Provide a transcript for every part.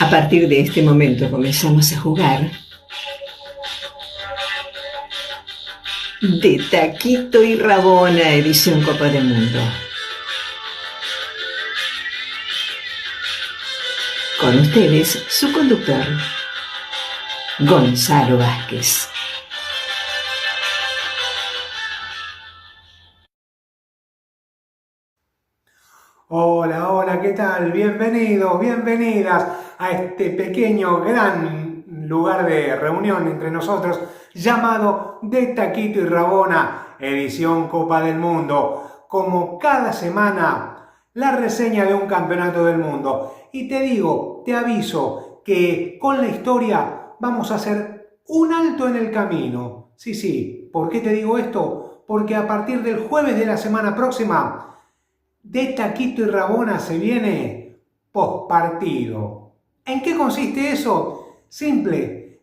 A partir de este momento comenzamos a jugar de Taquito y Rabona, edición Copa del Mundo. Con ustedes, su conductor, Gonzalo Vázquez. Hola, hola, ¿qué tal? Bienvenidos, bienvenidas a este pequeño, gran lugar de reunión entre nosotros llamado De Taquito y Rabona, edición Copa del Mundo. Como cada semana, la reseña de un campeonato del mundo. Y te digo, te aviso que con la historia vamos a hacer un alto en el camino. Sí, ¿por qué te digo esto? Porque a partir del jueves de la semana próxima, De Taquito y Rabona se viene postpartido. ¿En qué consiste eso? Simple.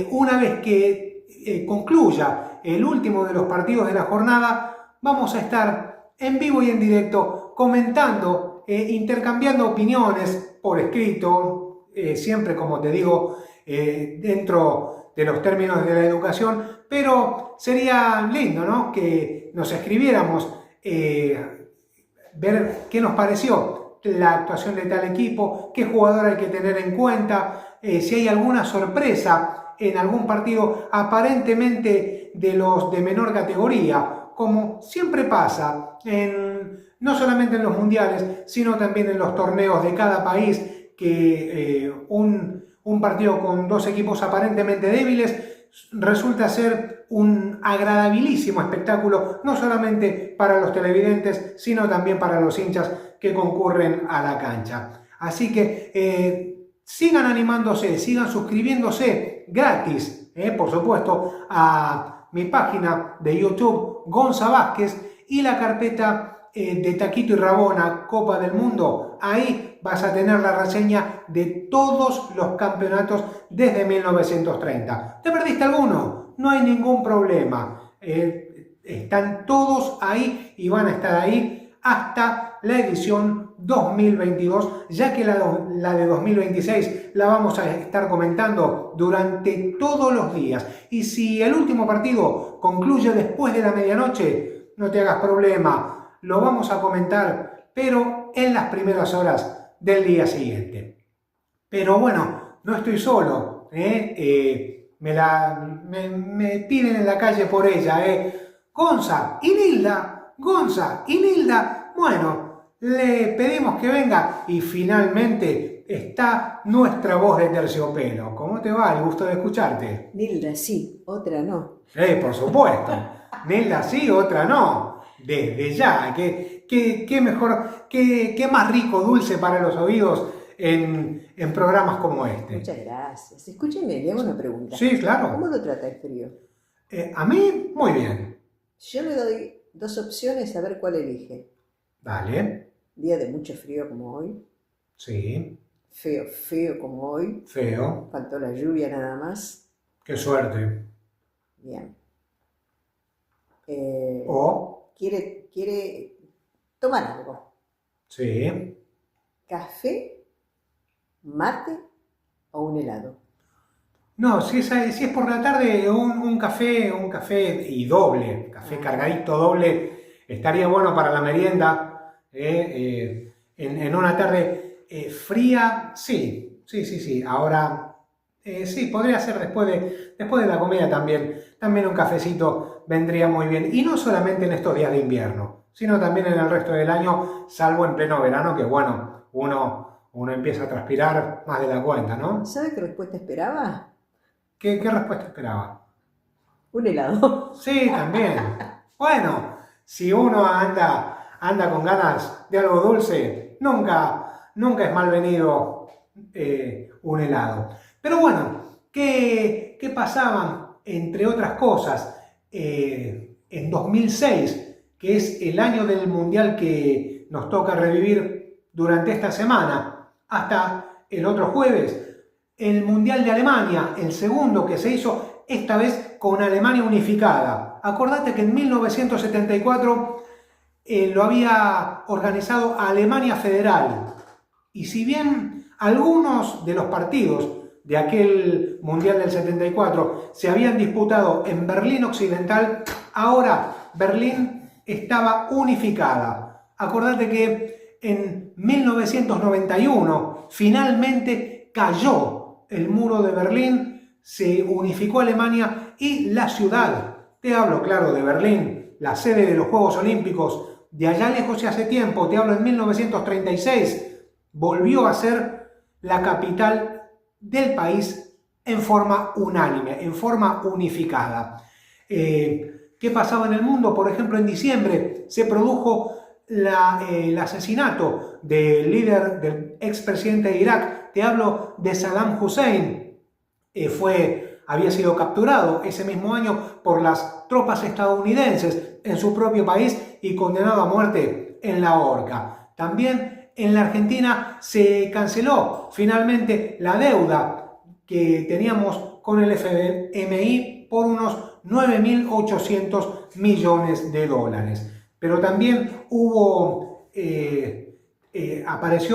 Una vez que concluya el último de los partidos de la jornada, vamos a estar en vivo y en directo comentando, intercambiando opiniones por escrito, siempre, como te digo, dentro de los términos de la educación, pero sería lindo, ¿no?, que nos escribiéramos, ver qué nos pareció la actuación de tal equipo, qué jugador hay que tener en cuenta, si hay alguna sorpresa en algún partido aparentemente de los de menor categoría, como siempre pasa, no solamente en los mundiales, sino también en los torneos de cada país, que un partido con dos equipos aparentemente débiles resulta ser un agradabilísimo espectáculo, no solamente para los televidentes, sino también para los hinchas que concurren a la cancha. Así que sigan animándose, sigan suscribiéndose gratis, por supuesto, a mi página de YouTube, Gonza Vázquez, y la carpeta de Taquito y Rabona, Copa del Mundo. Ahí vas a tener la reseña de todos los campeonatos desde 1930. ¿Te perdiste alguno? No hay ningún problema. Están todos ahí y van a estar ahí hasta la edición 2022, ya que la de 2026 la vamos a estar comentando durante todos los días. Y si el último partido concluye después de la medianoche, no te hagas problema, lo vamos a comentar, pero en las primeras horas del día siguiente. Pero bueno, no estoy solo, me piden en la calle por ella, Gonza y Nilda, bueno, le pedimos que venga y finalmente está nuestra voz de terciopelo. ¿Cómo te va? El gusto de escucharte. Nilda sí, otra no. Por supuesto. Nilda sí, otra no. Desde ya. ¿Qué mejor, qué más rico, dulce para los oídos en programas como este? Muchas gracias. Escúcheme, le hago una pregunta. Sí, claro. ¿Cómo lo trata el frío? A mí, muy bien. Yo le doy dos opciones a ver cuál elige. Dale. Día de mucho frío como hoy. Sí. Feo como hoy. Feo. Faltó la lluvia nada más. Qué suerte. Bien. ¿Quiere tomar algo? Sí. ¿Café, mate o un helado? No, si es por la tarde, un café y doble, café cargadito doble, estaría bueno para la merienda, en una tarde fría, sí. Ahora, sí, podría ser después de la comida también un cafecito vendría muy bien, y no solamente en estos días de invierno, sino también en el resto del año, salvo en pleno verano, que bueno, uno empieza a transpirar más de la cuenta, ¿no? ¿Sabe qué respuesta esperaba? ¿Qué respuesta esperaba? Un helado. Sí, también. Bueno, si uno anda con ganas de algo dulce, nunca es malvenido un helado. Pero bueno, ¿qué pasaban? Entre otras cosas, en 2006, que es el año del Mundial que nos toca revivir durante esta semana, hasta el otro jueves, el Mundial de Alemania, el segundo que se hizo esta vez con Alemania unificada. Acordate que en 1974 lo había organizado Alemania Federal. Y si bien Algunos de los partidos de aquel Mundial del 74 se habían disputado en Berlín Occidental. Ahora Berlín estaba unificada. Acordate que en 1991 finalmente cayó el muro de Berlín, se unificó Alemania y la ciudad, te hablo claro de Berlín, la sede de los Juegos Olímpicos, de allá lejos y hace tiempo, te hablo en 1936, volvió a ser la capital del país en forma unánime, en forma unificada. ¿Qué pasaba en el mundo? Por ejemplo, en diciembre se produjo el asesinato del líder, del expresidente de Irak, te hablo de Saddam Hussein. Había sido capturado ese mismo año por las tropas estadounidenses en su propio país y condenado a muerte en la horca. También en la Argentina se canceló finalmente la deuda que teníamos con el FMI por unos 9.800 millones de dólares. Pero también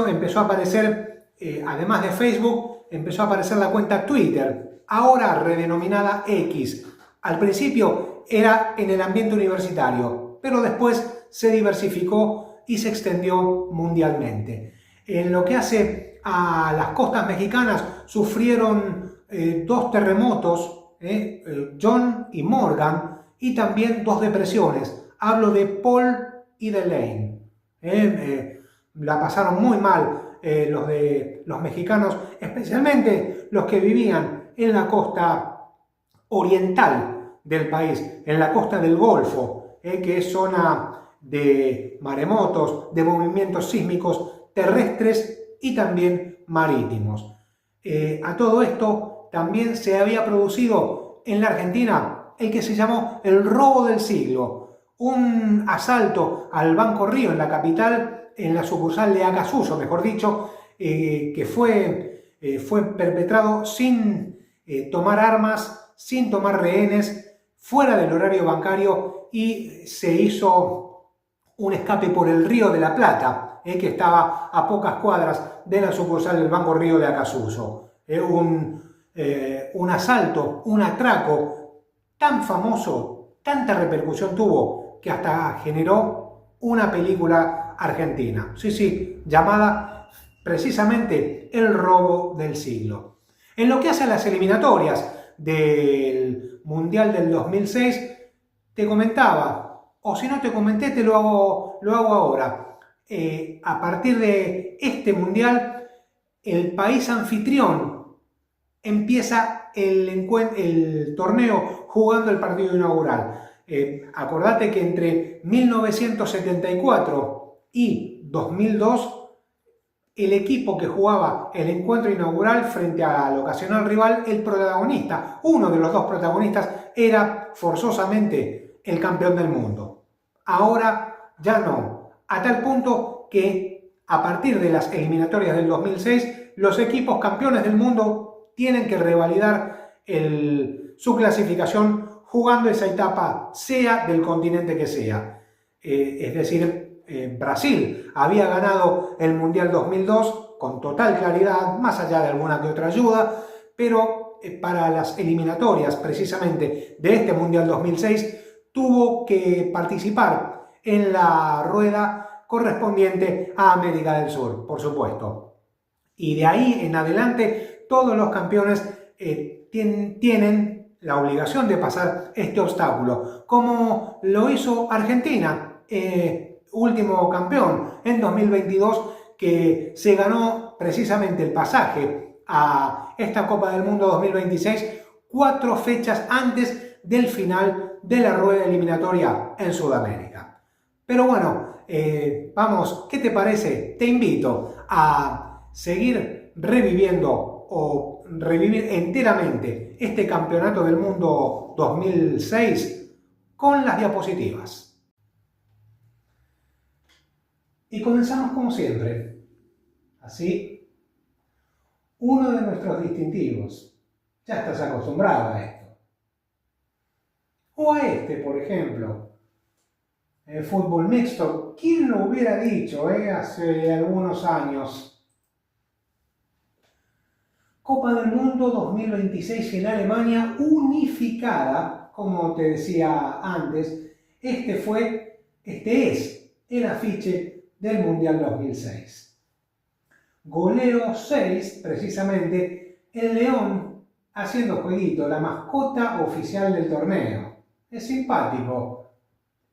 empezó a aparecer, además de Facebook, empezó a aparecer la cuenta Twitter, ahora redenominada X. Al principio era en el ambiente universitario, pero después se diversificó y se extendió mundialmente. En lo que hace a las costas mexicanas, sufrieron 2 terremotos, John y Morgan, y también 2 depresiones. Hablo de Paul y de Lane. La pasaron muy mal los mexicanos, especialmente los que vivían en la costa oriental del país, en la costa del Golfo, que es zona de maremotos, de movimientos sísmicos terrestres y también marítimos. A todo esto también se había producido en la Argentina el que se llamó el robo del siglo, un asalto al Banco Río en la capital, en la sucursal de Acasuso, mejor dicho, que fue perpetrado sin tomar armas, sin tomar rehenes, fuera del horario bancario, y se hizo un escape por el Río de la Plata, que estaba a pocas cuadras de la sucursal del Banco Río de Acasuso. Un asalto, un atraco tan famoso, tanta repercusión tuvo, que hasta generó una película argentina. Sí, llamada precisamente El robo del siglo. En lo que hace a las eliminatorias del Mundial del 2006, te comentaba, o si no te comenté, te lo hago ahora. A partir de este Mundial, el país anfitrión empieza el torneo jugando el partido inaugural. Acordate que entre 1974 y 2002, el equipo que jugaba el encuentro inaugural frente al ocasional rival, el protagonista, uno de los 2 protagonistas, era forzosamente el campeón del mundo. Ahora ya no, a tal punto que a partir de las eliminatorias del 2006, los equipos campeones del mundo tienen que revalidar su clasificación jugando esa etapa, sea del continente que sea. Es decir, Brasil había ganado el Mundial 2002 con total claridad, más allá de alguna que otra ayuda, pero para las eliminatorias precisamente de este Mundial 2006 tuvo que participar en la rueda correspondiente a América del Sur, por supuesto. Y de ahí en adelante todos los campeones tienen la obligación de pasar este obstáculo, como lo hizo Argentina, último campeón en 2022, que se ganó precisamente el pasaje a esta Copa del Mundo 2026 4 fechas antes del final de la rueda eliminatoria en Sudamérica. Pero bueno, vamos, ¿qué te parece? Te invito a seguir reviviendo o revivir enteramente este Campeonato del Mundo 2006 con las diapositivas. Y comenzamos como siempre, así, uno de nuestros distintivos. Ya estás acostumbrado a esto. O a este, por ejemplo, el fútbol mixto. ¿Quién lo hubiera dicho hace algunos años? Copa del Mundo 2026 en Alemania unificada, como te decía antes. Este es el afiche del Mundial 2006. Golero 6, precisamente, el León haciendo jueguito, la mascota oficial del torneo. Es simpático.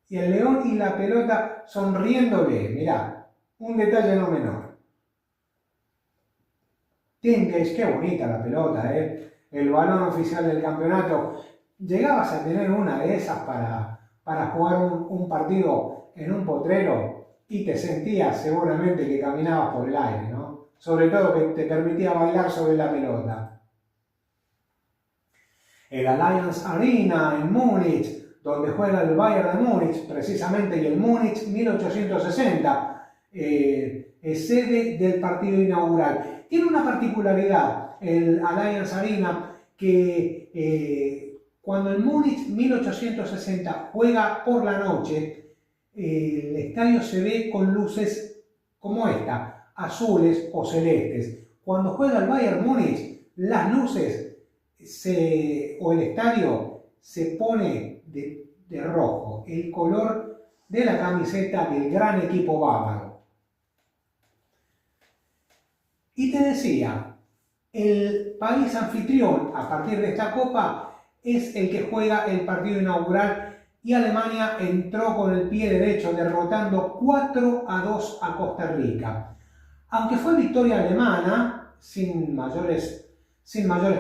Y el León y la pelota sonriéndole. Mirá, un detalle no menor. Tingles, qué bonita la pelota, el balón oficial del campeonato. Llegabas a tener una de esas para jugar un partido en un potrero y te sentías seguramente que caminabas por el aire, ¿no? Sobre todo que te permitía bailar sobre la pelota. El Allianz Arena en Múnich, donde juega el Bayern de Múnich, precisamente, y el Múnich 1860, es sede del partido inaugural. Tiene una particularidad el Allianz Arena, que cuando el Múnich 1860 juega por la noche, el estadio se ve con luces como esta, azules o celestes. Cuando juega el Bayern Múnich, las luces o el estadio se pone de rojo, el color de la camiseta del gran equipo bávaro. Y te decía, el país anfitrión a partir de esta copa es el que juega el partido inaugural y Alemania entró con el pie derecho derrotando 4-2 a Costa Rica. Aunque fue victoria alemana, sin mayores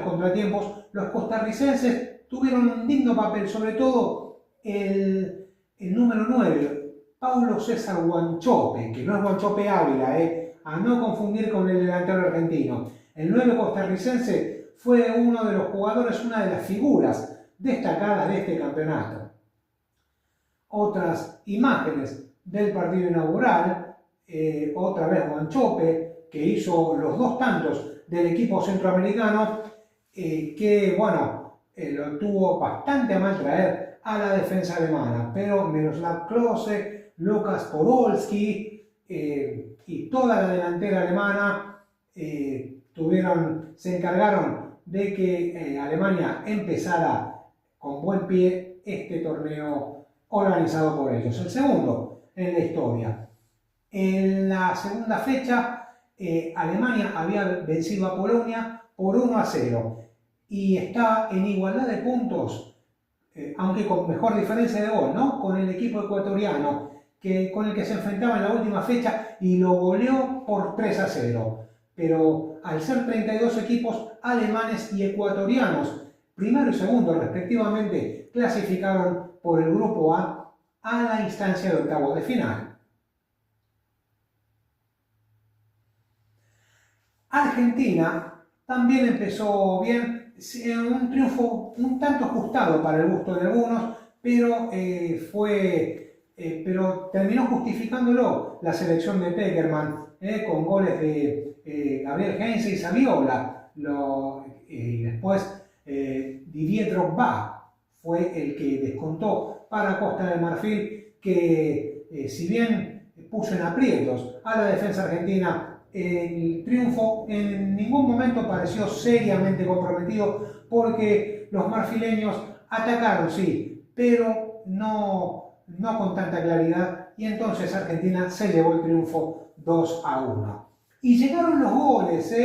contratiempos, los costarricenses tuvieron un digno papel, sobre todo el número 9, Paulo César Wanchope, que no es Wanchope Ávila, a no confundir con el delantero argentino. El 9 costarricense fue uno de los jugadores, una de las figuras destacadas de este campeonato. Otras imágenes del partido inaugural, otra vez Wanchope, que hizo los 2 tantos del equipo centroamericano, que bueno, lo tuvo bastante a mal traer a la defensa alemana, pero Miroslav Klose, Lukas Podolski y toda la delantera alemana se encargaron de que Alemania empezara con buen pie este torneo organizado por ellos. El segundo en la historia. En la segunda fecha, Alemania había vencido a Polonia por 1-0 y está en igualdad de puntos, aunque con mejor diferencia de gol, ¿no? Con el equipo ecuatoriano, con el que se enfrentaba en la última fecha y lo goleó por 3-0. Pero al ser 32 equipos alemanes y ecuatorianos, primero y segundo respectivamente, clasificaron por el grupo A la instancia de octavos de final. Argentina también empezó bien, un triunfo un tanto ajustado para el gusto de algunos, pero terminó justificándolo la selección de Pekerman, con goles de Gabriel Heinze y Saviola. Y después Didier Drogba fue el que descontó para Costa de Marfil, que si bien puso en aprietos a la defensa argentina, el triunfo en ningún momento pareció seriamente comprometido, porque los marfileños atacaron, sí, pero no con tanta claridad, y entonces Argentina se llevó el triunfo 2-1. Y llegaron los goles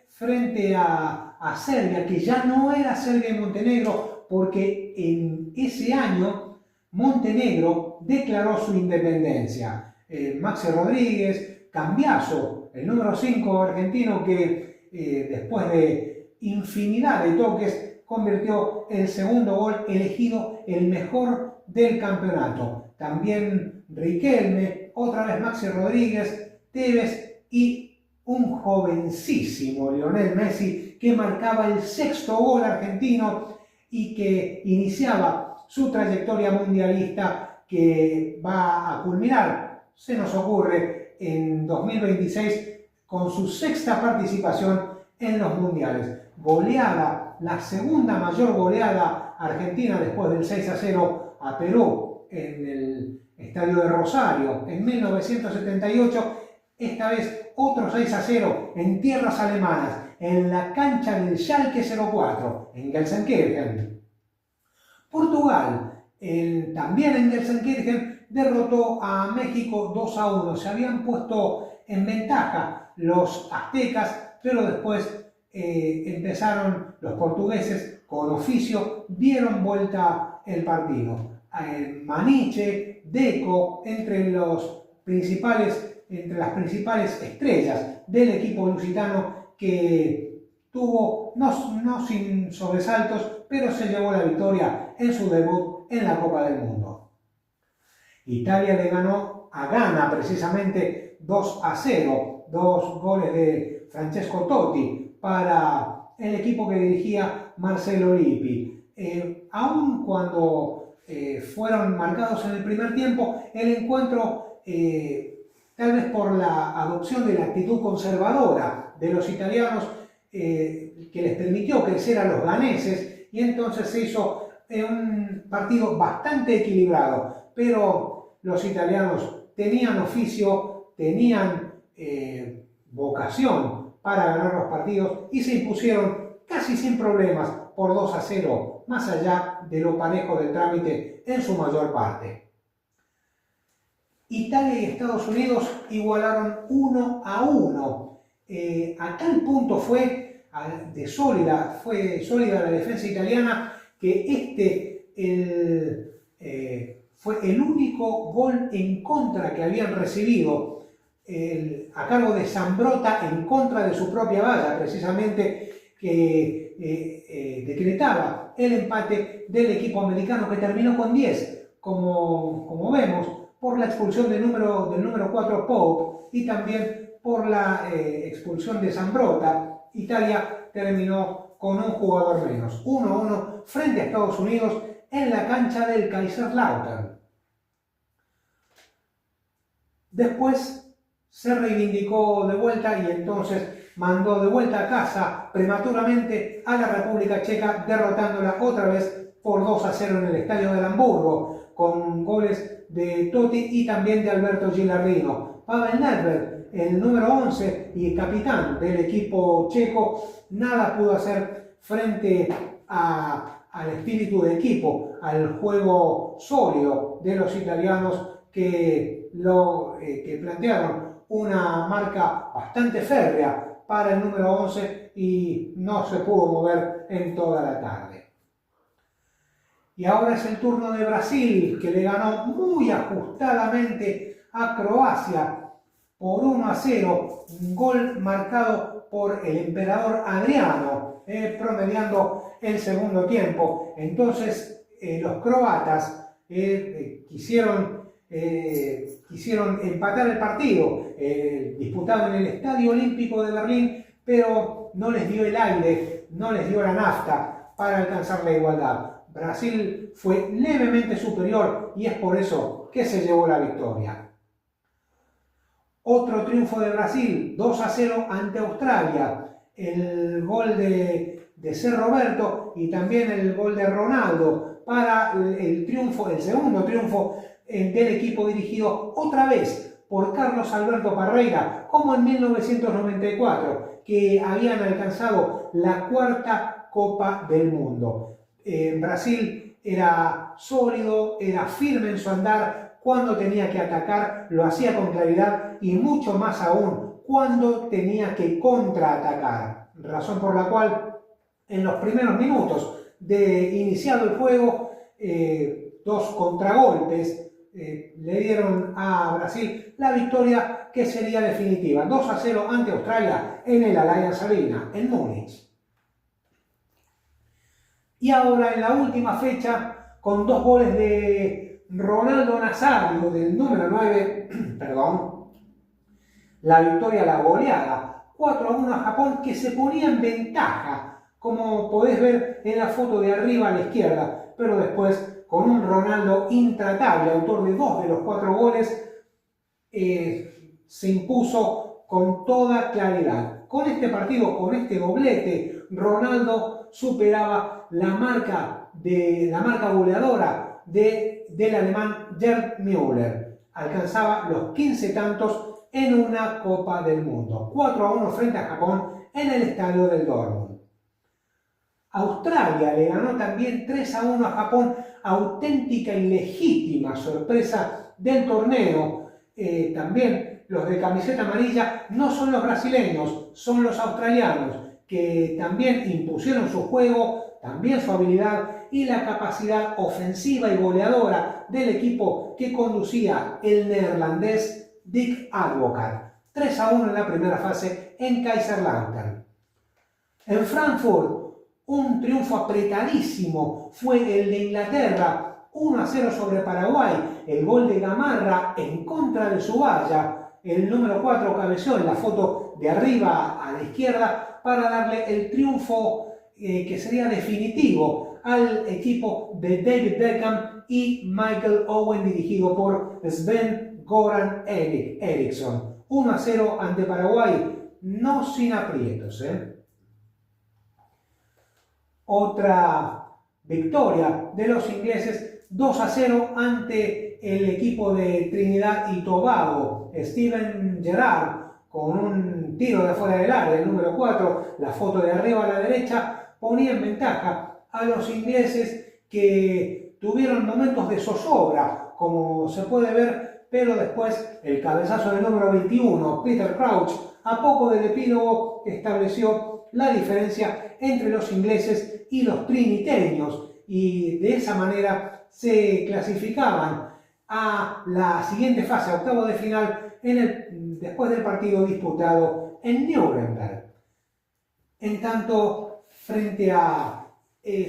frente a Serbia, que ya no era Serbia y Montenegro, porque en ese año Montenegro declaró su independencia. Maxi Rodríguez, cambiazo, el número 5 argentino, que después de infinidad de toques convirtió el segundo gol, elegido el mejor del campeonato. También Riquelme, otra vez Maxi Rodríguez, Tevez y un jovencísimo Lionel Messi, que marcaba el 6º gol argentino y que iniciaba su trayectoria mundialista, que va a culminar, se nos ocurre, en 2026 con su 6ª participación en los mundiales. Goleada, la segunda mayor goleada argentina después del 6-0 a Perú en el estadio de Rosario en 1978. Esta vez otro 6-0 en tierras alemanas, en la cancha del Schalke 04, en Gelsenkirchen. Portugal, también en Gelsenkirchen, derrotó a México 2-1. Se habían puesto en ventaja los aztecas, pero después empezaron los portugueses con oficio, dieron vuelta el partido. Maniche, Deco, entre las principales estrellas del equipo lusitano, que tuvo, no sin sobresaltos, pero se llevó la victoria en su debut en la Copa del Mundo. Italia le ganó a Ghana precisamente 2-0, 2 goles de Francesco Totti para el equipo que dirigía Marcelo Lippi. Aun cuando fueron marcados en el primer tiempo, el encuentro, tal vez por la adopción de la actitud conservadora de los italianos, que les permitió crecer a los ganeses, y entonces se hizo un partido bastante equilibrado, pero los italianos tenían oficio, tenían vocación para ganar los partidos y se impusieron casi sin problemas por 2-0, más allá de lo parejo del trámite en su mayor parte. Italia y Estados Unidos igualaron 1-1. A tal punto fue sólida la defensa italiana que fue el único gol en contra que habían recibido, a cargo de Zambrotta, en contra de su propia valla, precisamente, que decretaba el empate del equipo americano, que terminó con 10, como vemos, por la expulsión del número 4 Pope y también por la expulsión de Zambrotta. Italia terminó con un jugador menos, 1-1 frente a Estados Unidos en la cancha del Kaiserslautern. Después se reivindicó de vuelta y entonces mandó de vuelta a casa prematuramente a la República Checa, derrotándola otra vez por 2-0 en el estadio del Hamburgo, con goles de Totti y también de Alberto Gilardino. Pavel Nedved, el número 11 y capitán del equipo checo, nada pudo hacer frente al espíritu de equipo, al juego sólido de los italianos, que plantearon una marca bastante férrea para el número 11 y no se pudo mover en toda la tarde. Y ahora es el turno de Brasil, que le ganó muy ajustadamente a Croacia por 1-0, un gol marcado por el emperador Adriano, promediando el segundo tiempo. Entonces los croatas quisieron empatar el partido, disputado en el Estadio Olímpico de Berlín, pero no les dio el aire, no les dio la nafta para alcanzar la igualdad. Brasil fue levemente superior y es por eso que se llevó la victoria. Otro triunfo de Brasil, 2-0 ante Australia. El gol de C. Roberto y también el gol de Ronaldo para el segundo triunfo del equipo dirigido otra vez por Carlos Alberto Parreira, como en 1994, que habían alcanzado la 4ª Copa del Mundo. Brasil era sólido, era firme en su andar. Cuando tenía que atacar, lo hacía con claridad, y mucho más aún cuando tenía que contraatacar. Razón por la cual en los primeros minutos de iniciado el juego, 2 contragolpes le dieron a Brasil la victoria, que sería definitiva, 2-0 ante Australia en el Allianz Arena, en Múnich. Y ahora en la última fecha, con 2 goles de Ronaldo Nazario, del número 9, la victoria, la goleada, 4-1 a Japón, que se ponía en ventaja, como podés ver en la foto de arriba a la izquierda, pero después, con un Ronaldo intratable, autor de 2 de los 4 goles, se impuso con toda claridad. Con este partido, con este doblete, Ronaldo superaba la marca goleadora del alemán Gerd Müller. Alcanzaba los 15 tantos en una Copa del Mundo. 4-1 frente a Japón en el estadio del Dortmund. Australia le ganó también 3-1 a Japón, auténtica y legítima sorpresa del torneo. También los de camiseta amarilla no son los brasileños, son los australianos, que también impusieron su juego, también su habilidad y la capacidad ofensiva y goleadora del equipo que conducía el neerlandés Dick Advocaat. 3-1 en la primera fase en Kaiserslautern. En Frankfurt, un triunfo apretadísimo fue el de Inglaterra, 1-0 sobre Paraguay, el gol de Gamarra en contra de su valla. El número 4 cabeceó en la foto de arriba a la izquierda para darle el triunfo que sería definitivo al equipo de David Beckham y Michael Owen, dirigido por Sven-Göran Eriksson. 1-0 ante Paraguay, no sin aprietos. Otra victoria de los ingleses, 2-0 ante el equipo de Trinidad y Tobago. Steven Gerrard, con un tiro de afuera del área, el número 4, la foto de arriba a la derecha, ponía en ventaja a los ingleses, que tuvieron momentos de zozobra, como se puede ver, pero después el cabezazo del número 21, Peter Crouch, a poco del epílogo estableció la diferencia entre los ingleses y los triniteños, y de esa manera se clasificaban a la siguiente fase, a octavos de final, después del partido disputado en Nuremberg. En tanto, frente a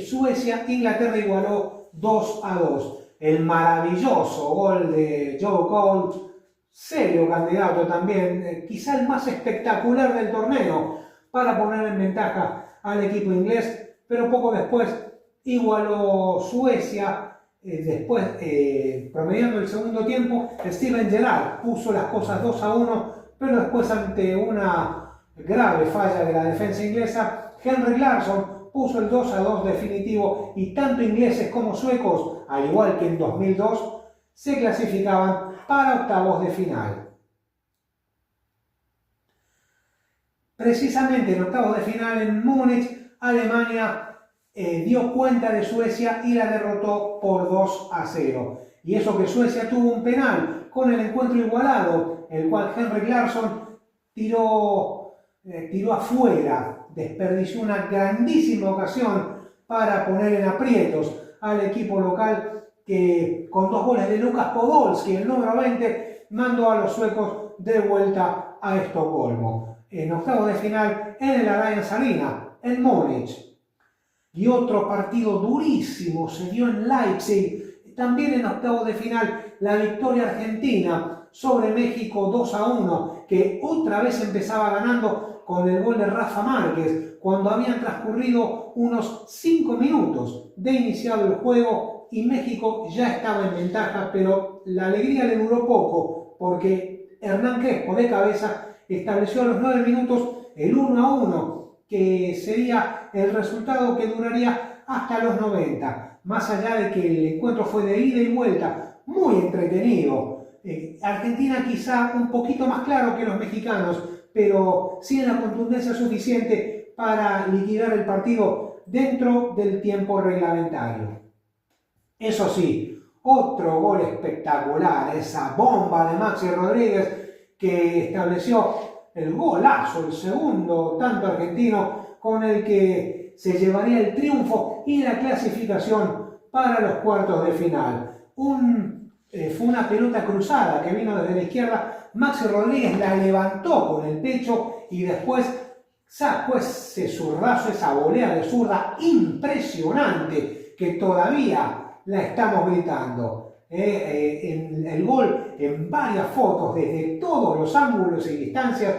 Suecia, Inglaterra igualó 2-2. El maravilloso gol de Joe Cole, serio candidato también, quizá el más espectacular del torneo, para poner en ventaja al equipo inglés, pero poco después igualó Suecia. Después, promediando el segundo tiempo, Steven Gerrard puso las cosas 2-1, pero después, ante una grave falla de la defensa inglesa, Henrik Larsson puso el 2-2 definitivo, y tanto ingleses como suecos, al igual que en 2002, se clasificaban para octavos de final. Precisamente en octavos de final en Múnich, Alemania dio cuenta de Suecia y la derrotó por 2-0. Y eso que Suecia tuvo un penal con el encuentro igualado, el cual Henrik Larsson tiró afuera, desperdició una grandísima ocasión para poner en aprietos al equipo local, que con 2 goles de Lukas Podolski, el número 20, mandó a los suecos de vuelta a Estocolmo. En octavos de final en el Allianz Arena, en Múnich. Y otro partido durísimo se dio en Leipzig, también en octavos de final, la victoria argentina sobre México 2-1, que otra vez empezaba ganando con el gol de Rafa Márquez, cuando habían transcurrido unos 5 minutos de iniciado el juego y México ya estaba en ventaja, pero la alegría le duró poco, porque Hernán Crespo de cabeza estableció a los 9 minutos el 1-1, que sería el resultado que duraría hasta los 90. Más allá de que el encuentro fue de ida y vuelta, muy entretenido. Argentina quizá un poquito más claro que los mexicanos, pero sin la contundencia suficiente para liquidar el partido dentro del tiempo reglamentario. Eso sí, otro gol espectacular, esa bomba de Maxi Rodríguez, que estableció el golazo, el segundo tanto argentino, con el que se llevaría el triunfo y la clasificación para los cuartos de final. Fue una pelota cruzada que vino desde la izquierda, Maxi Rodríguez la levantó con el pecho y después sacó ese zurdazo, esa volea de zurda impresionante que todavía la estamos gritando. En el gol, en varias fotos, desde todos los ángulos y distancias,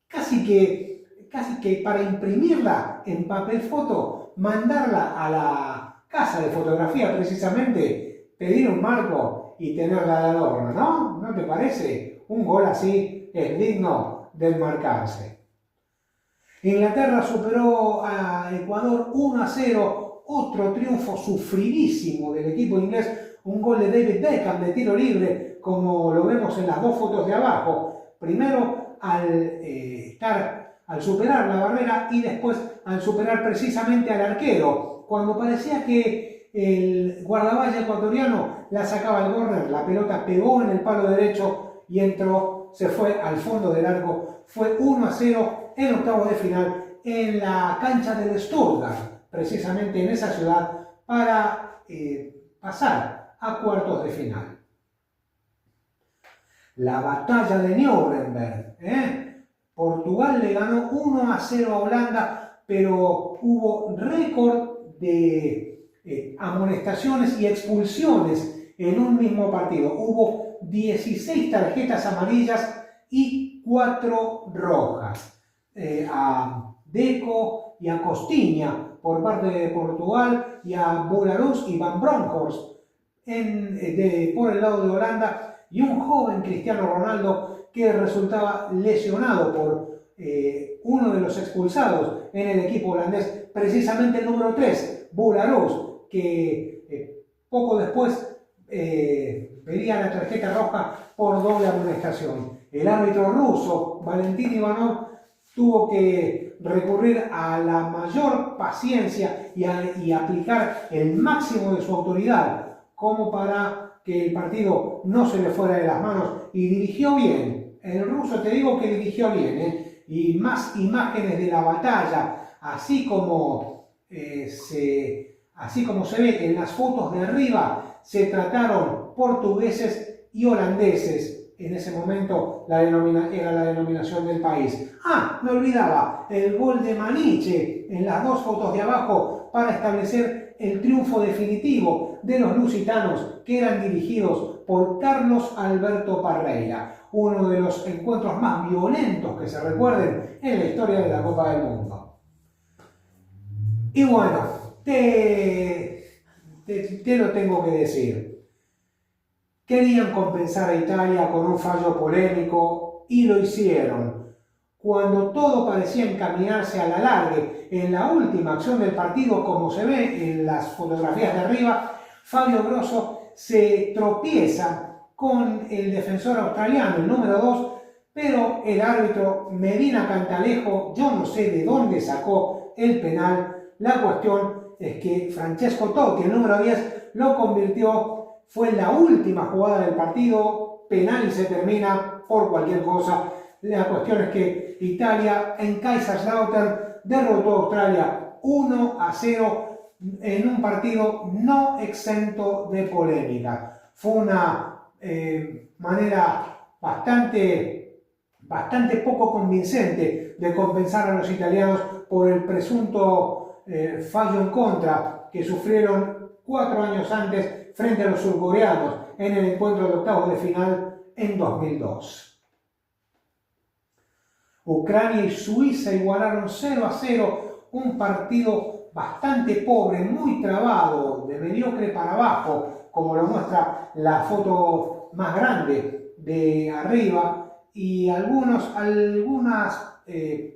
casi que para imprimirla en papel foto, mandarla a la casa de fotografía precisamente, pedir un marco y tenerla de adorno, ¿no? ¿No te parece? Un gol así es digno de enmarcarse. Inglaterra superó a Ecuador 1-0, otro triunfo sufridísimo del equipo inglés. Un gol de David Beckham de tiro libre, como lo vemos en las dos fotos de abajo. Primero, al estar al superar la barrera y después al superar precisamente al arquero. Cuando parecía que el guardameta ecuatoriano la sacaba al córner, la pelota pegó en el palo derecho y entró, se fue al fondo del arco. Fue 1-0 en octavos de final en la cancha del Stuttgart, precisamente en esa ciudad, para pasar a cuartos de final. La batalla de Nuremberg. Portugal le ganó 1-0 a Holanda, pero hubo récord de amonestaciones y expulsiones en un mismo partido. Hubo 16 tarjetas amarillas y 4 rojas. A Deco y a Costinha por parte de Portugal y a Bolarus y Van Bronckhorst por el lado de Holanda, y un joven Cristiano Ronaldo que resultaba lesionado por uno de los expulsados en el equipo holandés, precisamente el número 3, Bolarus, que poco después vería la tarjeta roja por doble amonestación. El árbitro ruso, Valentín Ivanov, tuvo que recurrir a la mayor paciencia y aplicar el máximo de su autoridad como para que el partido no se le fuera de las manos, y dirigió bien. El ruso, te digo que dirigió bien, y más imágenes de la batalla, así como se ve en las fotos de arriba. Se trataron portugueses y holandeses. En ese momento era la denominación del país. Me olvidaba, el gol de Maniche en las dos fotos de abajo para establecer el triunfo definitivo de los lusitanos, que eran dirigidos por Carlos Alberto Parreira, uno de los encuentros más violentos que se recuerden en la historia de la Copa del Mundo. Y bueno, te lo tengo que decir. Querían compensar a Italia con un fallo polémico y lo hicieron. Cuando todo parecía encaminarse a la largue, en la última acción del partido, como se ve en las fotografías de arriba, Fabio Grosso se tropieza con el defensor australiano, el número 2, pero el árbitro Medina Cantalejo, yo no sé de dónde sacó el penal. La cuestión es que Francesco Totti, el número 10, lo convirtió. Fue en la última jugada del partido, penal, y se termina por cualquier cosa. La cuestión es que Italia en Kaiserslautern derrotó a Australia 1-0 en un partido no exento de polémica. Fue una manera bastante poco convincente de compensar a los italianos por el presunto fallo en contra que sufrieron 4 años antes frente a los surcoreanos en el encuentro de octavos de final en 2002. Ucrania y Suiza igualaron 0-0, un partido bastante pobre, muy trabado, de mediocre para abajo, como lo muestra la foto más grande de arriba, y algunas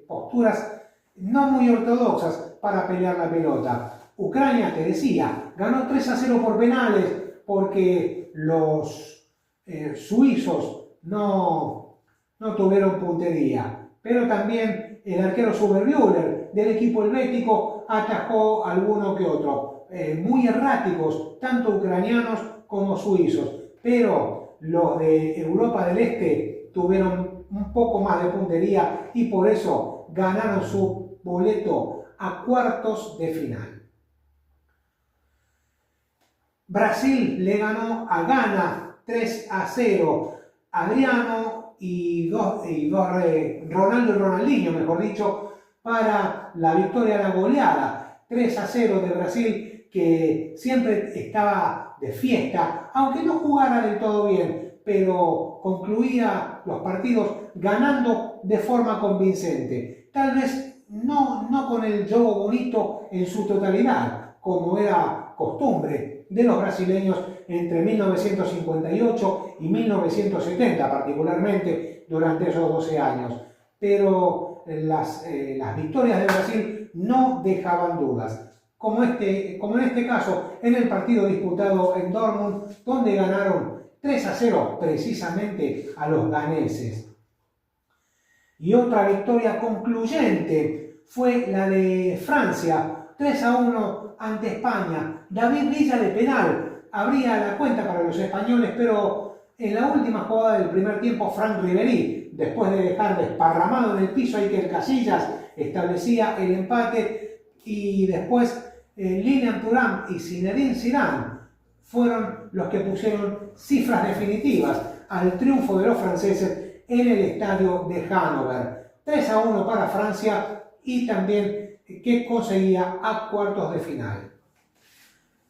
posturas no muy ortodoxas para pelear la pelota. Ucrania, te decía, ganó 3-0 por penales porque los suizos no tuvieron puntería. Pero también el arquero Supermüller del equipo helvético atajó alguno que otro. Muy erráticos, tanto ucranianos como suizos. Pero los de Europa del Este tuvieron un poco más de puntería y por eso ganaron su boleto a cuartos de final. Brasil le ganó a Ghana 3-0. Adriano Ronaldo y Ronaldinho, mejor dicho, para la victoria, la goleada 3-0 de Brasil, que siempre estaba de fiesta, aunque no jugara del todo bien, pero concluía los partidos ganando de forma convincente. Tal vez no con el juego bonito en su totalidad, como era costumbre de los brasileños entre 1958 y 1970, particularmente durante esos 12 años. Pero las victorias de Brasil no dejaban dudas, como en este caso en el partido disputado en Dortmund, donde ganaron 3-0 precisamente a los ganeses. Y otra victoria concluyente fue la de Francia, 3-1 ante España. David Villa de penal abría la cuenta para los españoles, pero en la última jugada del primer tiempo, Franck Ribéry, después de dejar desparramado en el piso a Iker Casillas, establecía el empate, y después Lilian Thuram y Zinedine Zidane fueron los que pusieron cifras definitivas al triunfo de los franceses en el estadio de Hannover. 3-1 para Francia, y también que conseguía a cuartos de final.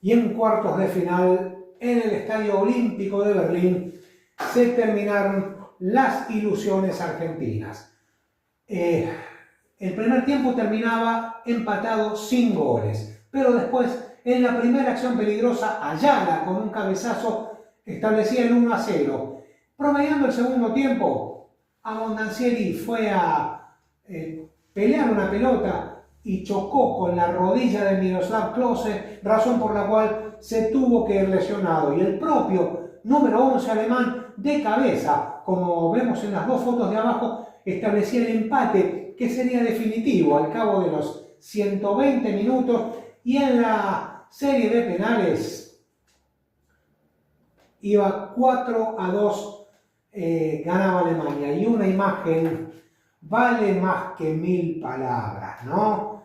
Y en cuartos de final, en el Estadio Olímpico de Berlín, se terminaron las ilusiones argentinas. El primer tiempo terminaba empatado sin goles, pero después, en la primera acción peligrosa, Ayala con un cabezazo establecía el 1-0. Promediando el segundo tiempo, Abondancieri fue a pelear una pelota y chocó con la rodilla de Miroslav Klose, razón por la cual se tuvo que ir lesionado. Y el propio número 11 alemán, de cabeza, como vemos en las dos fotos de abajo, establecía el empate que sería definitivo al cabo de los 120 minutos, y en la serie de penales iba 4-2, ganaba Alemania. Y una imagen vale más que 1000 palabras, ¿no?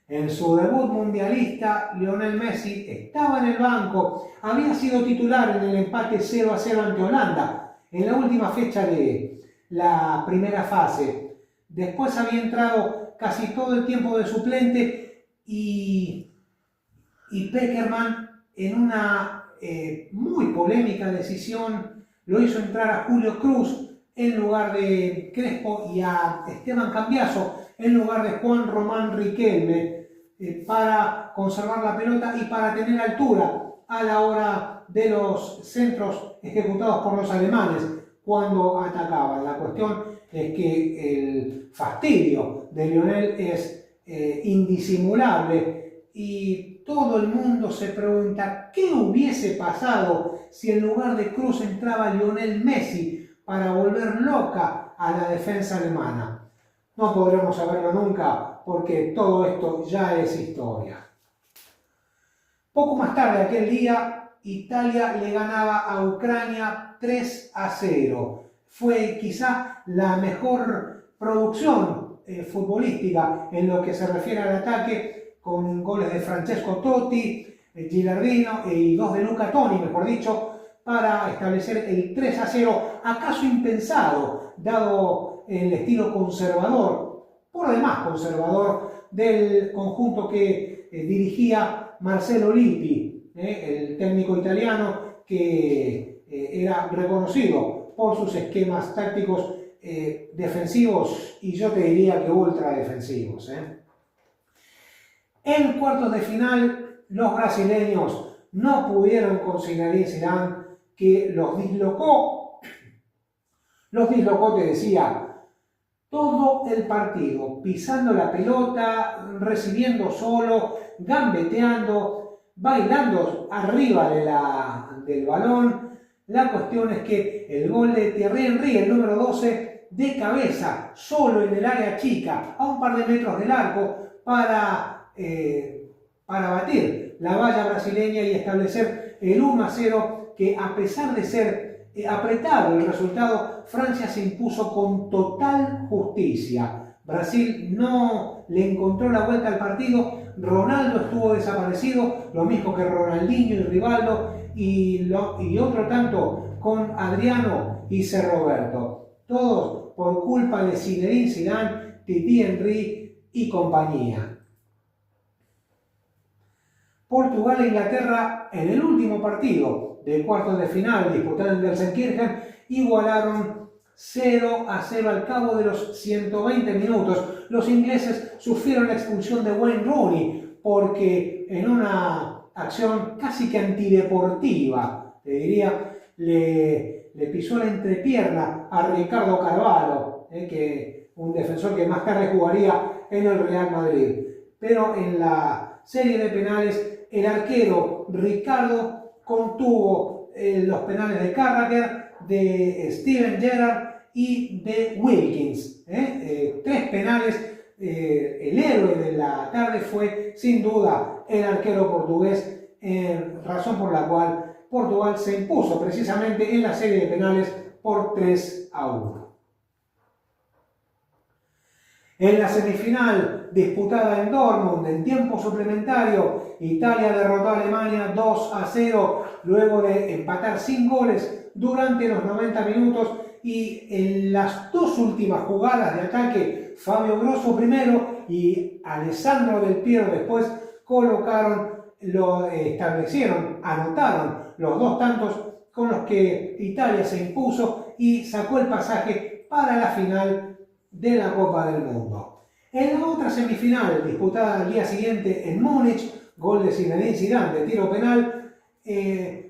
En su debut mundialista, Lionel Messi estaba en el banco, había sido titular en el empate 0-0 ante Holanda, en la última fecha de la primera fase. Después había entrado casi todo el tiempo de suplente, y Pekerman, en una muy polémica decisión, lo hizo entrar a Julio Cruz en lugar de Crespo, y a Esteban Cambiaso en lugar de Juan Román Riquelme, para conservar la pelota y para tener altura a la hora de los centros ejecutados por los alemanes cuando atacaban. La cuestión es que el fastidio de Lionel es indisimulable, y todo el mundo se pregunta qué hubiese pasado si en lugar de Cruz entraba Lionel Messi para volver loca a la defensa alemana. No podremos saberlo nunca, porque todo esto ya es historia. Poco más tarde aquel día, Italia le ganaba a Ucrania 3-0. Fue quizá la mejor producción futbolística en lo que se refiere al ataque, con goles de Francesco Totti, Gilardino y 2 de Luca Toni, mejor dicho, para establecer el 3-0, acaso impensado, dado el estilo conservador, por demás conservador, del conjunto que dirigía Marcelo Lippi, el técnico italiano que era reconocido por sus esquemas tácticos defensivos, y yo te diría que ultra defensivos. En cuartos de final, los brasileños no pudieron con Zinedine Zidane, que los dislocó, te decía, todo el partido, pisando la pelota, recibiendo solo, gambeteando, bailando arriba del balón. La cuestión es que el gol de Thierry Henry, el número 12, de cabeza, solo en el área chica, a un par de metros del arco, para batir la valla brasileña y establecer el 1-0, que a pesar de ser apretado el resultado, Francia se impuso con total justicia. Brasil no le encontró la vuelta al partido, Ronaldo estuvo desaparecido, lo mismo que Ronaldinho y Rivaldo, y otro tanto con Adriano y Roberto. Todos por culpa de Zinedine Zidane, Titi Henry y compañía. Portugal e Inglaterra, en el último partido de cuartos de final disputado en Gelsenkirchen, igualaron 0-0 al cabo de los 120 minutos. Los ingleses sufrieron la expulsión de Wayne Rooney porque en una acción casi que antideportiva, te diría, le pisó la entrepierna a Ricardo Carvalho, que un defensor que más tarde jugaría en el Real Madrid. Pero en la serie de penales, el arquero Ricardo contuvo los penales de Carragher, de Steven Gerrard y de Wilkins. 3 penales. El héroe de la tarde fue sin duda el arquero portugués, razón por la cual Portugal se impuso precisamente en la serie de penales por 3-1. En la semifinal disputada en Dortmund en tiempo suplementario, Italia derrotó a Alemania 2-0 luego de empatar sin goles durante los 90 minutos, y en las dos últimas jugadas de ataque, Fabio Grosso primero y Alessandro Del Piero después anotaron los 2 tantos con los que Italia se impuso y sacó el pasaje para la final de la Copa del Mundo. En la otra semifinal, disputada al día siguiente en Múnich, gol de Zinedine Zidane de tiro penal,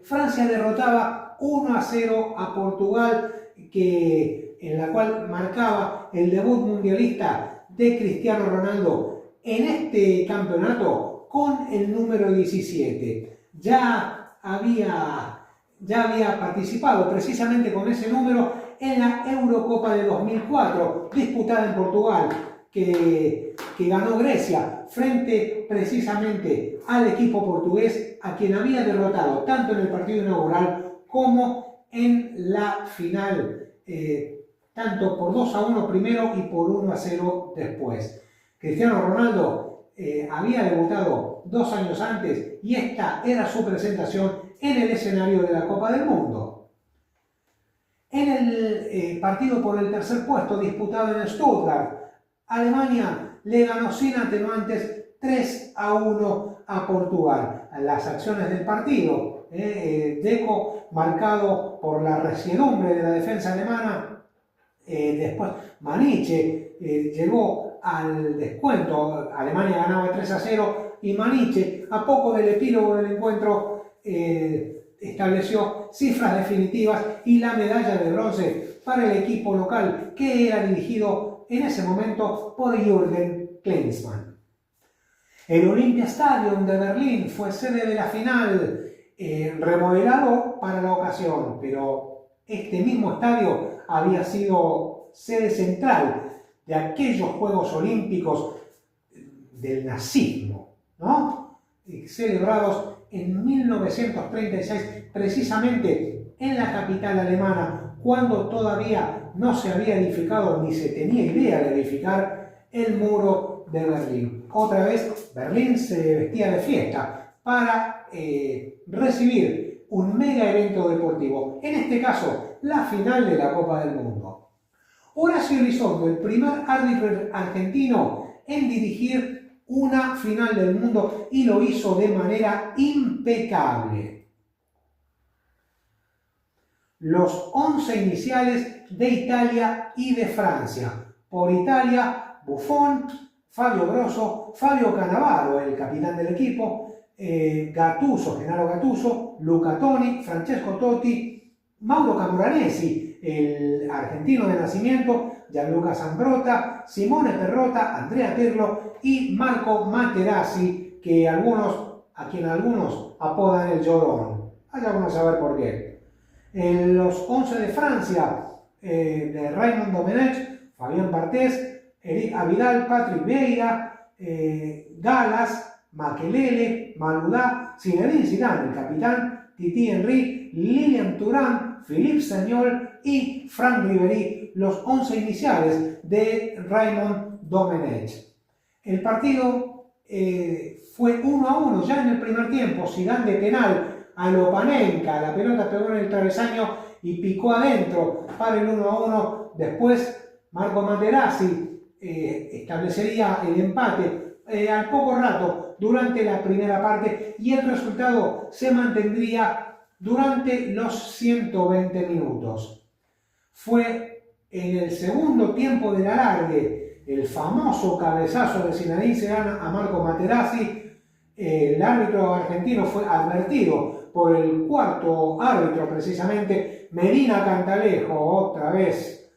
Francia derrotaba 1-0 a Portugal, en la cual marcaba el debut mundialista de Cristiano Ronaldo en este campeonato con el número 17. Ya había participado precisamente con ese número en la Eurocopa de 2004, disputada en Portugal, que ganó Grecia frente precisamente al equipo portugués, a quien había derrotado tanto en el partido inaugural como en la final, tanto por 2-1 primero y por 1-0 después. Cristiano Ronaldo había debutado 2 años antes y esta era su presentación en el escenario de la Copa del Mundo. En el partido por el tercer puesto disputado en Stuttgart, Alemania le ganó sin atenuantes 3-1 a Portugal. Las acciones del partido, Deco marcado por la resiedumbre de la defensa alemana, después Maniche llegó al descuento, Alemania ganaba 3-0 y Maniche, a poco del epílogo del encuentro, estableció cifras definitivas y la medalla de bronce para el equipo local, que era dirigido en ese momento por Jürgen Klinsmann. El Olympiastadion de Berlín fue sede de la final, remodelado para la ocasión, pero este mismo estadio había sido sede central de aquellos Juegos Olímpicos del nazismo, ¿no? Celebrados en 1936, precisamente en la capital alemana, cuando todavía no se había edificado ni se tenía idea de edificar el muro de Berlín. Otra vez Berlín se vestía de fiesta para recibir un mega evento deportivo, en este caso la final de la Copa del Mundo. Horacio Elizondo, el primer árbitro argentino en dirigir una final del mundo, y lo hizo de manera impecable. Los 11 iniciales de Italia y de Francia. Por Italia, Buffon, Fabio Grosso, Fabio Cannavaro, el capitán del equipo, Gattuso, Gennaro Gattuso, Luca Toni, Francesco Totti, Mauro Camoranesi, el argentino de nacimiento, Gianluca Zambrotta, Simone Perrotta, Andrea Pirlo y Marco Materazzi, a quien algunos apodan el Llorón. Allá vamos a ver por qué. Los 11 de Francia, de Raymond Domenech, Fabián Barthez, Eric Abidal, Patrick Vieira, Galas, Makelele, Maludá, Zinedine Zidane, el capitán, Titi Henry, Lilian Thuram, Philippe Sagnol y Franck Ribéry, los 11 iniciales de Raymond Domenech. El partido fue 1-1 ya en el primer tiempo. Zidane de penal a Lopanenka, la pelota pegó en el travesaño y picó adentro para el 1-1. Después Marco Materazzi establecería el empate al poco rato durante la primera parte, y el resultado se mantendría durante los 120 minutos. Fue en el segundo tiempo del alargue, el famoso cabezazo de Zinedine Zidane a Marco Materazzi. El árbitro argentino fue advertido por el cuarto árbitro, precisamente Medina Cantalejo, otra vez,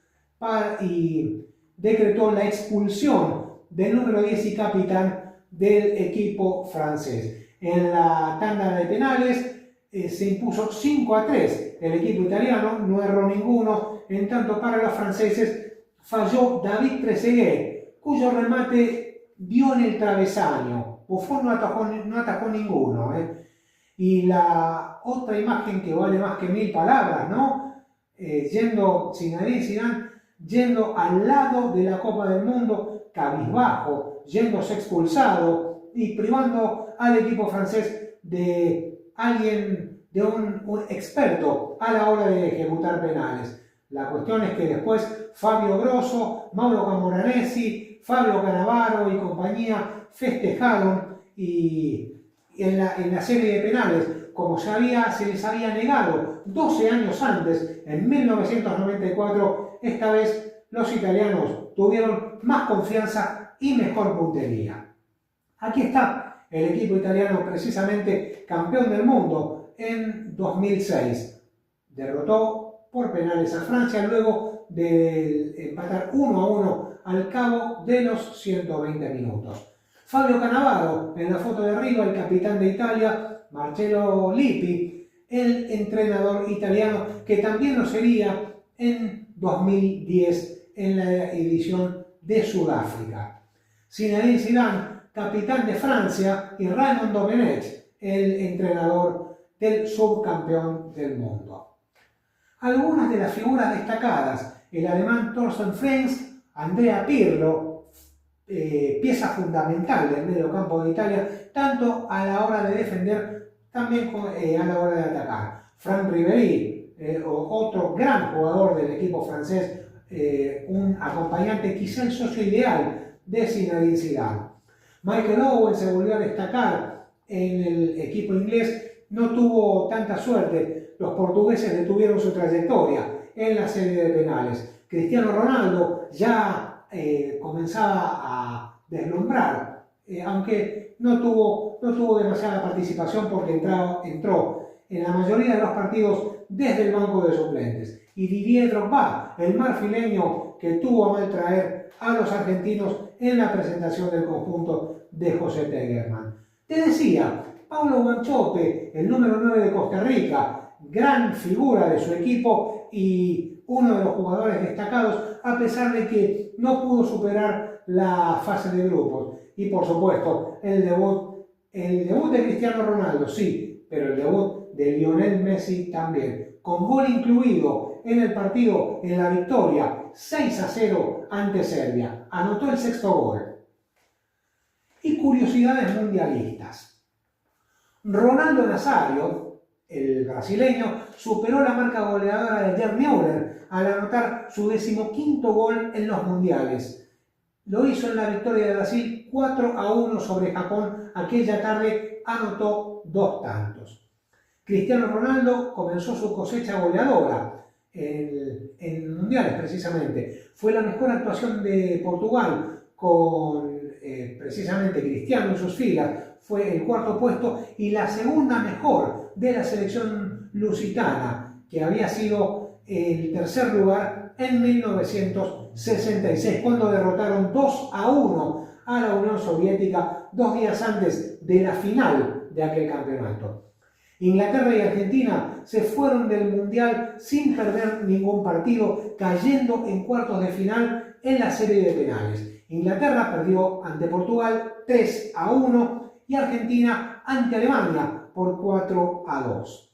y decretó la expulsión del número 10 y capitán del equipo francés. En la tanda de penales se impuso 5-3 el equipo italiano, no erró ninguno, en tanto para los franceses falló David Trezeguet, cuyo remate dio en el travesaño. Buffon no atajó ninguno. Y la otra imagen que vale más que 1000 palabras, ¿no? Zinedine Zidane yendo al lado de la Copa del Mundo, cabizbajo, yéndose expulsado y privando al equipo francés de un experto a la hora de ejecutar penales. La cuestión es que después Fabio Grosso, Mauro Camoranesi, Fabio Cannavaro y compañía festejaron y en la serie de penales, como se les había negado 12 años antes, en 1994, esta vez los italianos tuvieron más confianza y mejor puntería. Aquí está el equipo italiano, precisamente campeón del mundo en 2006. Derrotó por penales a Francia luego de empatar 1-1 al cabo de los 120 minutos. Fabio Cannavaro, en la foto de arriba, el capitán de Italia, Marcello Lippi, el entrenador italiano, que también lo sería en 2010 en la edición de Sudáfrica. Zinedine Zidane, capitán de Francia, y Raymond Domenech, el entrenador del subcampeón del mundo. Algunas de las figuras destacadas: el alemán Thorsten Frings, Andrea Pirlo, pieza fundamental del medio campo de Italia, tanto a la hora de defender, también a la hora de atacar. Franck Ribéry, otro gran jugador del equipo francés, un acompañante, quizá el socio ideal de Zinedine Zidane. Michael Owen se volvió a destacar en el equipo inglés, no tuvo tanta suerte, los portugueses detuvieron su trayectoria en la serie de penales. Cristiano Ronaldo ya comenzaba a deslumbrar, aunque no tuvo demasiada participación porque entró en la mayoría de los partidos desde el banco de suplentes. Y Didier Drogba, el marfileño que tuvo a mal traer a los argentinos en la presentación del conjunto de José Pekerman. Te decía, Paulo Guanchope, el número 9 de Costa Rica, gran figura de su equipo y uno de los jugadores destacados, a pesar de que no pudo superar la fase de grupos. Y por supuesto, el debut de Cristiano Ronaldo, sí, pero el debut de Lionel Messi también, con gol incluido en el partido, en la victoria 6-0 ante Serbia. Anotó el 6º gol. Y curiosidades mundialistas. Ronaldo Nazario, el brasileño, superó la marca goleadora de Gerd Müller al anotar su 15º gol en los mundiales. Lo hizo en la victoria de Brasil 4-1 sobre Japón. Aquella tarde anotó 2 tantos. Cristiano Ronaldo comenzó su cosecha goleadora en mundiales, precisamente. Fue la mejor actuación de Portugal con precisamente Cristiano en sus filas. Fue el 4º puesto y la segunda mejor de la selección lusitana, que había sido el 3er lugar en 1966, cuando derrotaron 2-1 a la Unión Soviética 2 días antes de la final de aquel campeonato. Inglaterra y Argentina se fueron del Mundial sin perder ningún partido, cayendo en cuartos de final en la serie de penales. Inglaterra perdió ante Portugal 3-1 y Argentina ante Alemania por 4-2.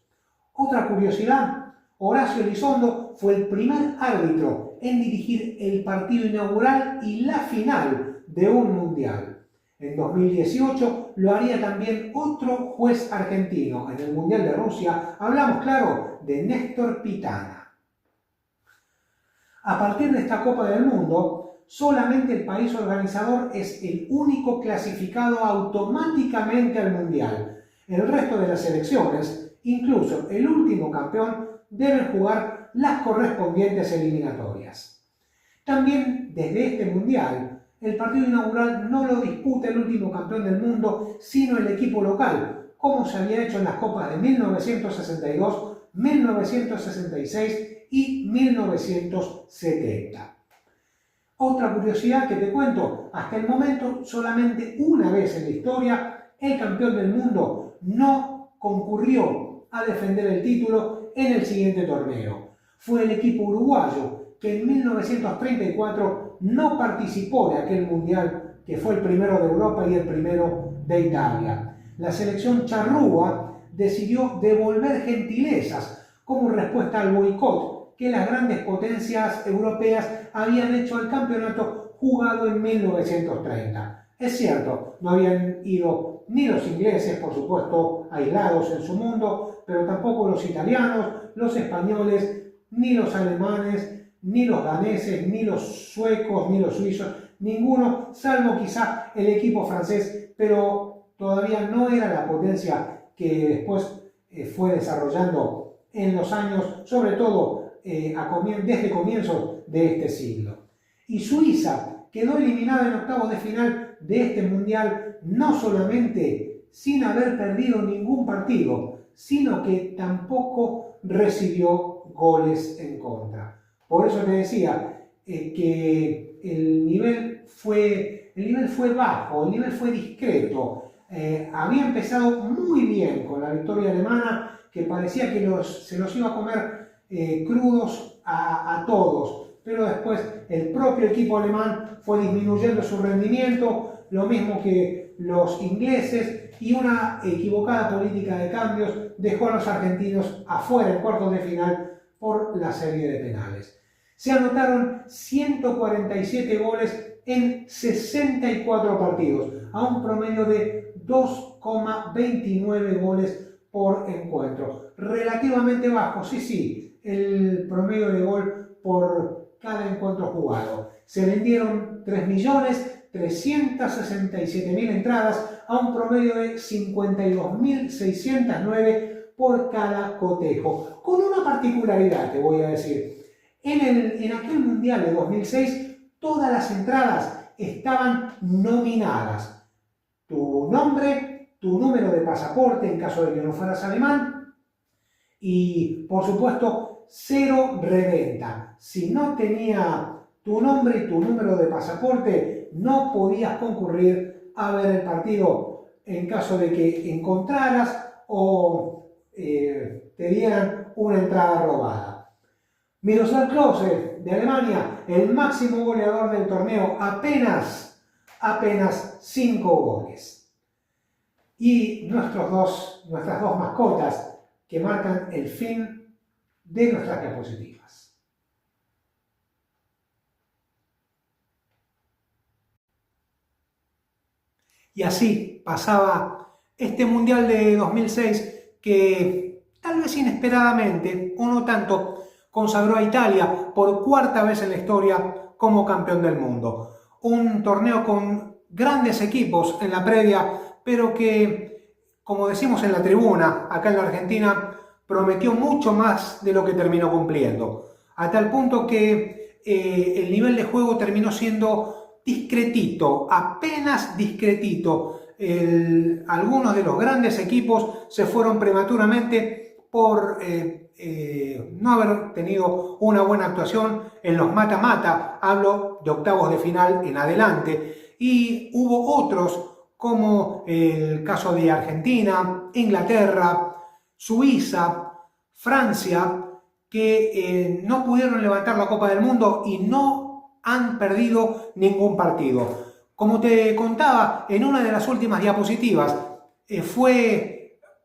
Otra curiosidad: Horacio Elizondo fue el primer árbitro en dirigir el partido inaugural y la final de un mundial. En 2018 lo haría también otro juez argentino. En el Mundial de Rusia hablamos, claro, de Néstor Pitana. A partir de esta Copa del Mundo, solamente el país organizador es el único clasificado automáticamente al Mundial. El resto de las selecciones, incluso el último campeón, deben jugar las correspondientes eliminatorias. También desde este Mundial, el partido inaugural no lo disputa el último campeón del mundo, sino el equipo local, como se había hecho en las copas de 1962, 1966 y 1970. Otra curiosidad que te cuento: hasta el momento, solamente una vez en la historia, el campeón del mundo no concurrió a defender el título en el siguiente torneo. Fue el equipo uruguayo, que en 1934 no participó de aquel mundial que fue el primero de Europa y el primero de Italia. La selección charrúa decidió devolver gentilezas como respuesta al boicot que las grandes potencias europeas habían hecho al campeonato jugado en 1930. Es cierto, no habían ido ni los ingleses, por supuesto, aislados en su mundo, pero tampoco los italianos, los españoles, ni los alemanes, ni los daneses, ni los suecos, ni los suizos, ninguno, salvo quizá el equipo francés, pero todavía no era la potencia que después fue desarrollando en los años, sobre todo desde comienzos de este siglo. Y Suiza quedó eliminada en octavos de final de este mundial, no solamente sin haber perdido ningún partido, sino que tampoco recibió goles en contra. Por eso te decía que el nivel fue bajo, el nivel fue discreto. Había empezado muy bien con la victoria alemana, que parecía que se los iba a comer crudos a todos, pero después el propio equipo alemán fue disminuyendo su rendimiento, lo mismo que los ingleses, y una equivocada política de cambios dejó a los argentinos afuera en cuartos de final por la serie de penales. Se anotaron 147 goles en 64 partidos, a un promedio de 2,29 goles por encuentro. Relativamente bajo, sí, el promedio de gol por cada encuentro jugado. Se vendieron 3.367.000 entradas a un promedio de 52.609 por cada cotejo. Con una particularidad, te voy a decir. En aquel Mundial de 2006, todas las entradas estaban nominadas. Tu nombre, tu número de pasaporte en caso de que no fueras alemán y, por supuesto, 0 reventa. Si no tenía tu nombre y tu número de pasaporte, no podías concurrir a ver el partido en caso de que encontraras o te dieran una entrada robada. Miroslav Klose, de Alemania, el máximo goleador del torneo, apenas 5 goles. Y nuestras dos mascotas que marcan el fin de nuestras diapositivas. Y así pasaba este Mundial de 2006 que tal vez inesperadamente o no tanto consagró a Italia por cuarta vez en la historia como campeón del mundo. Un torneo con grandes equipos en la previa, pero que, como decimos en la tribuna, acá en la Argentina, prometió mucho más de lo que terminó cumpliendo. A tal punto que el nivel de juego terminó siendo discretito, apenas discretito. Algunos de los grandes equipos se fueron prematuramente por no haber tenido una buena actuación en los mata-mata, hablo de octavos de final en adelante, y hubo otros como el caso de Argentina, Inglaterra, Suiza, Francia, que no pudieron levantar la Copa del Mundo y no han perdido ningún partido. Como te contaba en una de las últimas diapositivas,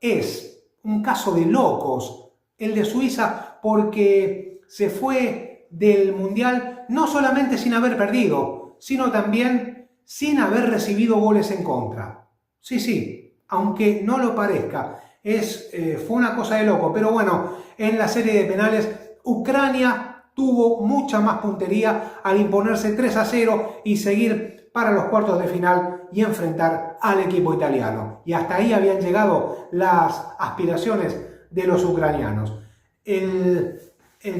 es un caso de locos el de Suiza, porque se fue del Mundial no solamente sin haber perdido, sino también sin haber recibido goles en contra. Sí, aunque no lo parezca, fue una cosa de loco. Pero bueno, en la serie de penales, Ucrania tuvo mucha más puntería al imponerse 3-0 y seguir para los cuartos de final y enfrentar al equipo italiano. Y hasta ahí habían llegado las aspiraciones de los ucranianos. El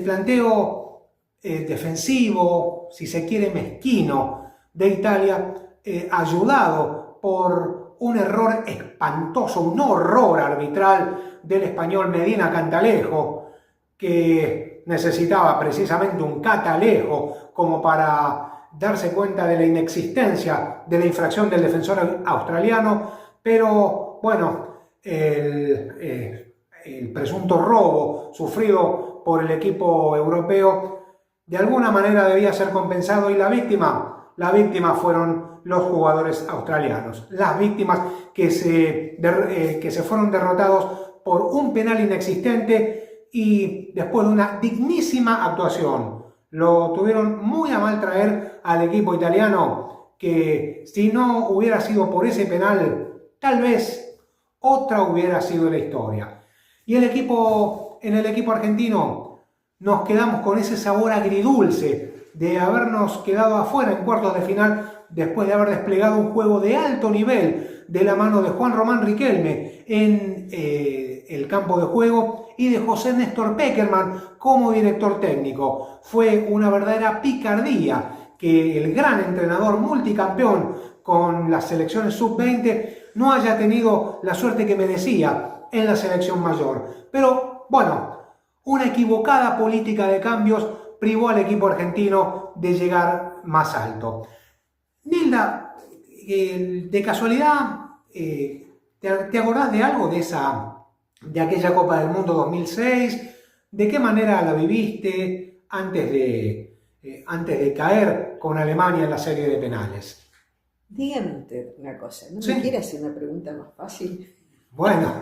planteo defensivo, si se quiere mezquino, de Italia, ayudado por un error espantoso, un horror arbitral del español Medina Cantalejo, que necesitaba precisamente un catalejo como para darse cuenta de la inexistencia de la infracción del defensor australiano, pero bueno, el presunto robo sufrido por el equipo europeo de alguna manera debía ser compensado y la víctima fueron los jugadores australianos, las víctimas que se fueron derrotados por un penal inexistente y después de una dignísima actuación. Lo tuvieron muy a mal traer al equipo italiano, que si no hubiera sido por ese penal, tal vez otra hubiera sido la historia. Y en el equipo argentino nos quedamos con ese sabor agridulce de habernos quedado afuera en cuartos de final después de haber desplegado un juego de alto nivel de la mano de Juan Román Riquelme en el campo de juego y de José Néstor Pekerman como director técnico. Fue una verdadera picardía que el gran entrenador multicampeón con las selecciones sub-20 no haya tenido la suerte que merecía en la selección mayor. Pero bueno, una equivocada política de cambios privó al equipo argentino de llegar más alto. Nilda, de casualidad, ¿te acordás de algo de aquella Copa del Mundo 2006? ¿De qué manera la viviste antes de caer con Alemania en la serie de penales? Dígame usted una cosa, ¿no Sí. me quiere hacer una pregunta más fácil? Bueno,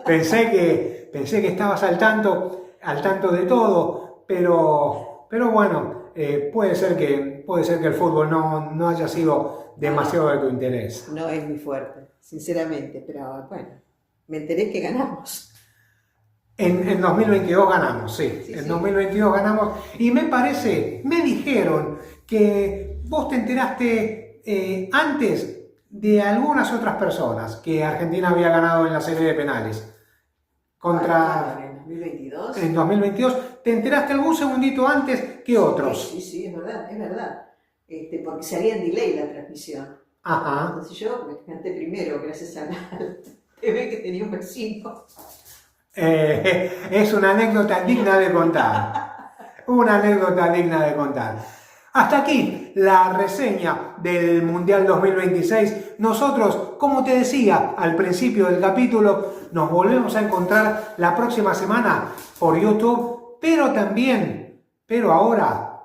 pensé que estabas al tanto de todo, pero bueno, puede ser que el fútbol no haya sido demasiado de tu interés. No es muy fuerte, sinceramente, pero bueno, me enteré que ganamos. En 2022 ganamos, sí. Sí, En sí. 2022 ganamos. Y me dijeron que vos te enteraste antes de algunas otras personas que Argentina había ganado en la serie de penales. ¿En 2022? En 2022, ¿te enteraste algún segundito antes que otros? Sí, es verdad, porque salía en delay la transmisión. Ajá. Entonces yo me canté primero, gracias a la TV que tenía un vecino. Es una anécdota digna de contar. Una anécdota digna de contar. Hasta aquí la reseña del Mundial 2026. Nosotros, como te decía al principio del capítulo, nos volvemos a encontrar la próxima semana por YouTube, pero ahora,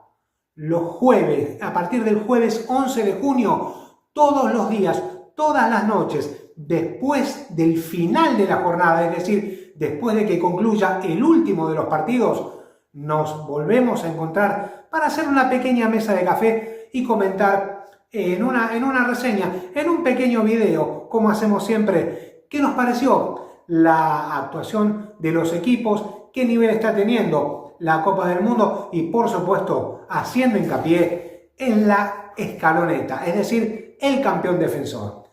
los jueves, a partir del jueves 11 de junio, todos los días, todas las noches, después del final de la jornada, es decir, después de que concluya el último de los partidos, nos volvemos a encontrar para hacer una pequeña mesa de café y comentar en una reseña, en un pequeño video, como hacemos siempre, qué nos pareció la actuación de los equipos, qué nivel está teniendo la Copa del Mundo y, por supuesto, haciendo hincapié en la escaloneta, es decir, el campeón defensor.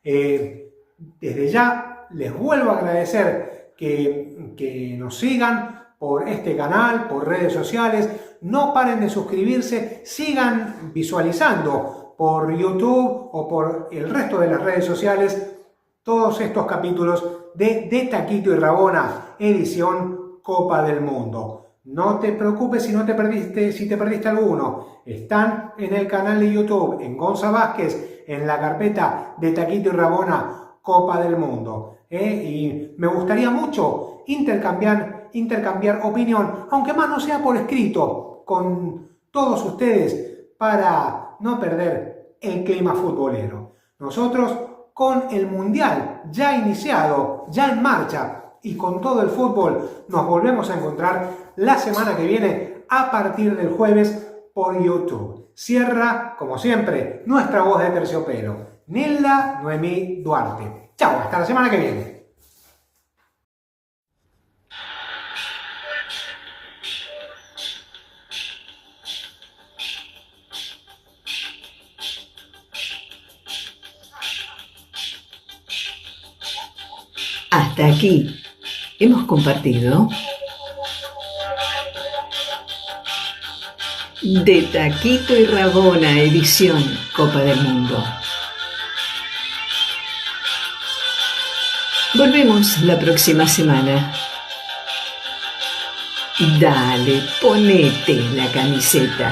Desde ya les vuelvo a agradecer que nos sigan por este canal, por redes sociales. No paren de suscribirse, sigan visualizando por YouTube o por el resto de las redes sociales todos estos capítulos de Taquito y Rabona, edición Copa del Mundo. No te preocupes si te perdiste alguno. Están en el canal de YouTube, en Gonza Vázquez, en la carpeta de Taquito y Rabona, Copa del Mundo. Y me gustaría mucho intercambiar opinión, aunque más no sea por escrito, con todos ustedes para no perder el clima futbolero. Nosotros, con el Mundial ya iniciado, ya en marcha y con todo el fútbol, nos volvemos a encontrar la semana que viene a partir del jueves por YouTube. Cierra, como siempre, nuestra voz de terciopelo, Nilda Noemí Duarte. Chao, hasta la semana que viene. Hasta aquí hemos compartido de Taquito y Rabona, edición Copa del Mundo. Volvemos la próxima semana. Dale, ponete la camiseta.